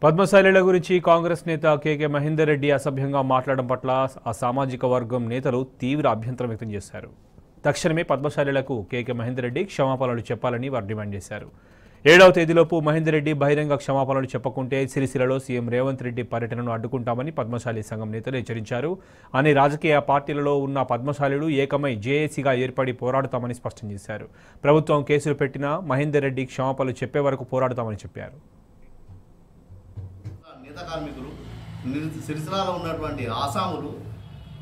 పద్మశాలిల గురించి కాంగ్రెస్ నేత కేకే మహేందర్ రెడ్డి అసభ్యంగా మాట్లాడడం పట్ల ఆ సామాజిక వర్గం నేతలు తీవ్ర అభ్యంతరం వ్యక్తం చేశారు. తక్షణమే పద్మశాలిలకు కేకే మహేందర్ రెడ్డి క్షమాపణలు చెప్పాలని వారు డిమాండ్ చేశారు. 7వ తేదీలోపు మహేందర్ రెడ్డి బహిరంగ క్షమాపణలు చెప్పకుంటే సిరిసిల్లలో సీఎం రేవంత్ రెడ్డి పర్యటనను అడ్డుకుంటామని పద్మశాలి సంఘం నేతలు హెచ్చరించారు. అన్ని రాజకీయ పార్టీలలో ఉన్న పద్మశాలిలు ఏకమై జేఏసీగా ఏర్పడి పోరాడుతామని స్పష్టం చేశారు. ప్రభుత్వం కేసులు పెట్టినా మహేందర్ రెడ్డి క్షమాపణలు చెప్పే వరకు పోరాడుతామని చెప్పారు. కార్మికులు సిరిసిల్లలో ఉన్నటువంటి ఆసాములు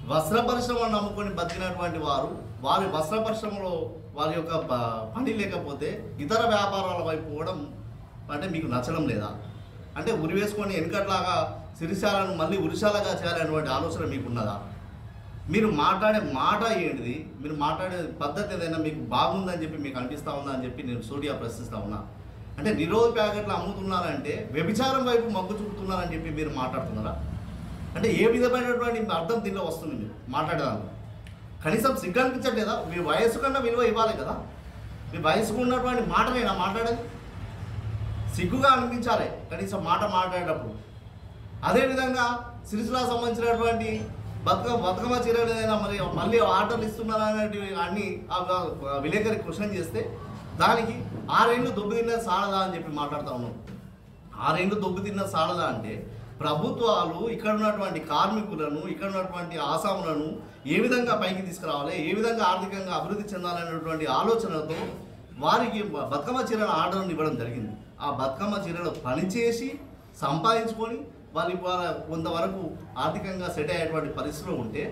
వస్త్ర పరిశ్రమను నమ్ముకొని బతికినటువంటి వారి వస్త్ర పరిశ్రమలో వారి యొక్క పని లేకపోతే ఇతర వ్యాపారాల వైపు పోవడం అంటే మీకు నచ్చడం లేదా? అంటే ఉరి వేసుకొని వెనుకట్లాగా సిరిసిల్లను మళ్ళీ ఉరిశాలగా చేయాలనేటువంటి ఆలోచన మీకు ఉన్నదా? మీరు మాట్లాడే మాట ఏంటిది? మీరు మాట్లాడే పద్ధతి ఏదైనా మీకు బాగుందని చెప్పి మీకు అనిపిస్తూ ఉందా అని చెప్పి నేను సూటిగా ప్రశ్నిస్తూ ఉన్నా. అంటే నిరోధ ప్యాకెట్లు అమ్ముతున్నారంటే వ్యభిచారం వైపు మొగ్గు చూపుతున్నారని చెప్పి మీరు మాట్లాడుతున్నారా? అంటే ఏ విధమైనటువంటి అర్థం దీనిలో వస్తుంది? మీరు మాట్లాడేదాన్ని కనీసం సిగ్గు అనిపించట్లేదా? మీ వయస్సు కన్నా విలువ ఇవ్వాలి కదా. మీ వయసుకు ఉన్నటువంటి మాటనేనా మాట్లాడేది? సిగ్గుగా అనిపించాలి కనీసం మాట మాట్లాడేటప్పుడు. అదేవిధంగా సిరిసిల్లకు సంబంధించినటువంటి బతుకమ్మ చీరలు ఏదైనా మళ్ళీ ఆర్డర్లు ఇస్తున్నారా అనేటివి అన్ని విలేకరి క్వశ్చన్ చేస్తే దానికి 6 ఏళ్ళు దొబ్బు తిన్నది సాలదా అని చెప్పి మాట్లాడుతూ ఉన్నాం. 6 ఏళ్ళు దొబ్బు తిన్నది సాలదా అంటే ప్రభుత్వాలు ఇక్కడ ఉన్నటువంటి కార్మికులను, ఇక్కడ ఉన్నటువంటి ఆసాములను ఏ విధంగా పైకి తీసుకురావాలి, ఏ విధంగా ఆర్థికంగా అభివృద్ధి చెందాలనేటువంటి ఆలోచనతో వారికి బతుకమ్మ చీరల ఆర్డర్ను ఇవ్వడం జరిగింది. ఆ బతుకమ్మ చీరలు పనిచేసి సంపాదించుకొని వాళ్ళు కొంతవరకు ఆర్థికంగా సెట్ అయ్యేటువంటి పరిస్థితిలో ఉంటే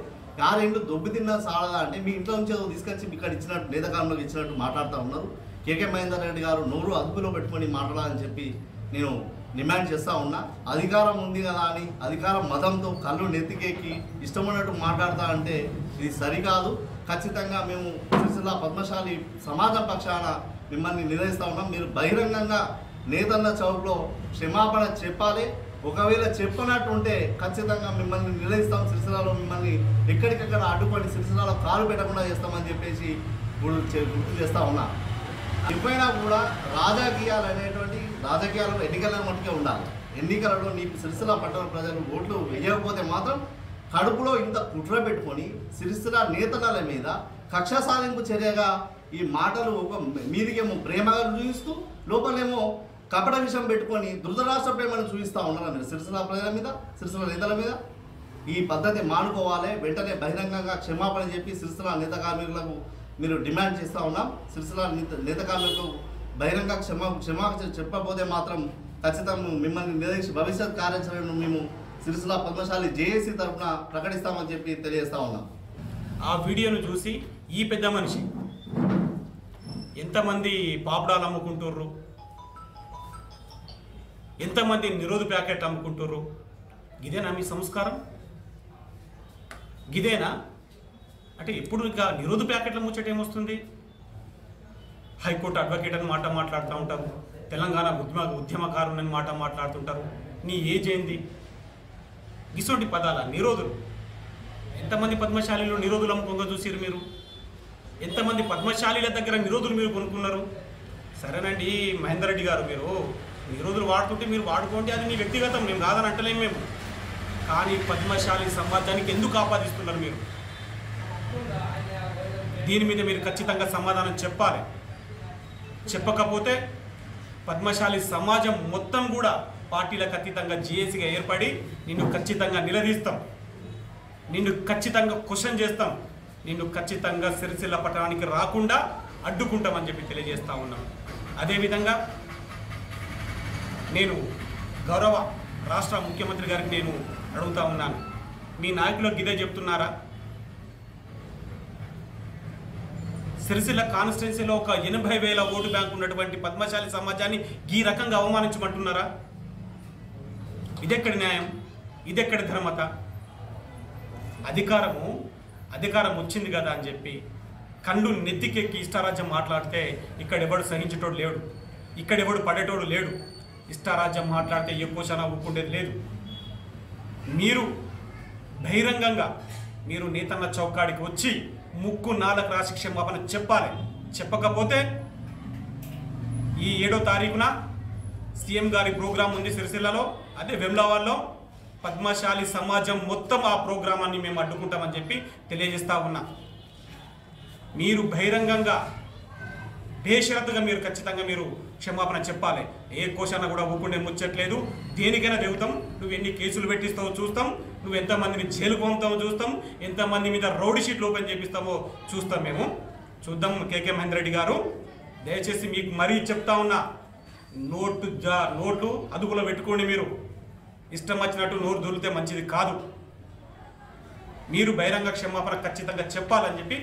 6 ఏళ్ళు దొబ్బు తిన్న సాలదా అంటే మీ ఇంట్లో నుంచి తీసుకొచ్చి ఇక్కడ ఇచ్చినట్టు నేత కార్మికులకు ఇచ్చినట్టు మాట్లాడుతూ ఉన్నారు. కేకే మహేందర్ రెడ్డి గారు నోరు అదుపులో పెట్టుకొని మాట్లాడాలని చెప్పి నేను డిమాండ్ చేస్తూ ఉన్నా. అధికారం ఉంది కదా అని అధికారం మతంతో కళ్ళు నెత్తికెక్కి ఇష్టమైనట్టు మాట్లాడతా అంటే ఇది సరికాదు. ఖచ్చితంగా మేము సిరిసిల్ల పద్మశాలి సమాజం పక్షాన మిమ్మల్ని నిలదీస్తూ ఉన్నాం. మీరు బహిరంగంగా నేతన్న చౌక్లో క్షమాపణ చెప్పాలి. ఒకవేళ చెప్పనట్టు ఉంటే ఖచ్చితంగా మిమ్మల్ని నిలదీస్తాం. సిరిసిల్లలో మిమ్మల్ని ఎక్కడికక్కడ అడ్డుపడి సిరిసిల్లలో కాలు పెట్టకుండా చేస్తామని చెప్పేసి గుర్తు చేస్తూ ఉన్నా. ఎప్పుడైనా కూడా రాజకీయాలలో ఎన్నికల మట్టుకే ఉండాలి. ఎన్నికలలో నీకు సిరిసిల్ల పట్టణ ప్రజలు ఓట్లు వేయకపోతే మాత్రం కడుపులో ఇంత కుట్ర పెట్టుకొని సిరిసిల్ల నేతల మీద కక్ష సాధింపు చర్యగా ఈ మాటలు ఒక మీదికేమో ప్రేమగా చూపిస్తూ లోపలేమో కపట విషయం పెట్టుకొని ధృతరాష్ట్ర ప్రేమను చూపిస్తూ ఉన్నారు మీరు సిరిసిల్ల ప్రజల మీద, సిరిసిల్ల నేతల మీద. ఈ పద్ధతి మానుకోవాలి. వెంటనే బహిరంగంగా క్షమాపణ చెప్పి సిరిసిల్ల నేత కార్మికులకు మీరు డిమాండ్ చేస్తూ ఉన్నాం. సిరిసిల్ల నేత కార్మికులకు బహిరంగ క్షమాపణ చెప్పకపోతే మాత్రం ఖచ్చితంగా మిమ్మల్ని నిలదీసి భవిష్యత్ కార్యాచరణను మేము సిరిసిల్ల పద్మశాలి జేఏసీ తరఫున ప్రకటిస్తామని చెప్పి తెలియజేస్తూ ఉన్నాం. ఆ వీడియోను చూసి ఈ పెద్ద మనిషి ఎంతమంది పాపడాలు అమ్ముకుంటుర్రు, ఎంతమంది నిరోధ ప్యాకెట్ అమ్ముకుంటుర్రు, గిదేనా మీ సంస్కారం? గిదేనా? అంటే ఎప్పుడు ఇంకా నిరోధ ప్యాకెట్ల ముచ్చట ఏమొస్తుంది? హైకోర్టు అడ్వకేట్ అని మాట మాట్లాడుతూ ఉంటారు, తెలంగాణ ఉద్యమకారుని మాట మాట్లాడుతుంటారు. నీ ఏజ్ ఏంది? గిసోటి పదాల నిరోధులు. ఎంతమంది పద్మశాలిలో నిరోధులు అమ్ముకోగా చూసిరు మీరు? ఎంతమంది పద్మశాలిల దగ్గర నిరోధులు మీరు కొనుక్కున్నారు? సరేనండి మహేందర్ రెడ్డి గారు, మీరు నిరోధులు వాడుతుంటే మీరు వాడుకోండి, అది మీ వ్యక్తిగతం, మేము కాదని అంటలేము మేము. కానీ పద్మశాలి సమాజానికి ఎందుకు ఆపాదిస్తున్నారు మీరు? దీని మీద మీరు ఖచ్చితంగా సమాధానం చెప్పాలి. చెప్పకపోతే పద్మశాలి సమాజం మొత్తం కూడా పార్టీలకు అతీతంగా జేఏసీగా ఏర్పడి నిన్ను ఖచ్చితంగా నిలదీస్తాం, నిన్ను ఖచ్చితంగా క్వశ్చన్ చేస్తాం, నిన్ను ఖచ్చితంగా సిరిసిల్ల పట్టణానికి రాకుండా అడ్డుకుంటామని చెప్పి తెలియజేస్తూ ఉన్నాం. అదేవిధంగా నేను గౌరవ రాష్ట్ర ముఖ్యమంత్రి గారికి నేను అడుగుతూ ఉన్నాను, మీ నాయకులకు ఇదే చెప్తున్నారా? సిరిసిల్ల కాన్స్టిట్యున్సీలో ఒక 80,000 ఓటు బ్యాంక్ ఉన్నటువంటి పద్మశాలి సమాజాన్ని ఈ రకంగా అవమానించమంటున్నారా? ఇదెక్కడి న్యాయం? ఇదెక్కడి ధర్మత? అధికారం వచ్చింది కదా అని చెప్పి కళ్ళు నెత్తికెక్కి ఇష్టారాజ్యం మాట్లాడితే ఇక్కడెవడు సహించేటోడు లేడు, ఇక్కడెవడు పడేటోడు లేడు. ఇష్టారాజ్యం మాట్లాడితే ఏ కోశాన ఒప్పుకుండేది లేదు. మీరు బహిరంగంగా మీరు నేతన్న చౌకాడికి వచ్చి ముక్కు నాలుగు రాసి క్షమాపణ చెప్పాలి. చెప్పకపోతే ఈ 7వ తారీఖున సీఎం గారి ప్రోగ్రాం ఉంది సిరిసిల్లలో, అదే వెమ్లవాడలో. పద్మశాలి సమాజం మొత్తం ఆ ప్రోగ్రామాన్ని మేము అడ్డుకుంటామని చెప్పి తెలియజేస్తా ఉన్నా. మీరు బహిరంగంగా బేషరతుగా మీరు ఖచ్చితంగా మీరు క్షమాపణ చెప్పాలి. ఏ కోశాన కూడా ఊపుకుండే ముచ్చట్లేదు. దేనికైనా దిగుతాం. నువ్వు ఎన్ని కేసులు పెట్టిస్తావో చూస్తాం, నువ్వు ఎంతమందిని జైలుకు పంపుతావో చూస్తాం, ఎంతమంది మీద రౌడీ షీట్లు ఓపెన్ చేపిస్తామో చూస్తాం. మేము చూద్దాం. కేకే మహేందర్ రెడ్డి గారు, దయచేసి మీకు మరీ చెప్తా ఉన్నా, నోట్లు అదుపులో పెట్టుకోండి. మీరు ఇష్టం వచ్చినట్టు నోరు దొరికితే మంచిది కాదు. మీరు బహిరంగ క్షమాపణ ఖచ్చితంగా చెప్పాలని చెప్పి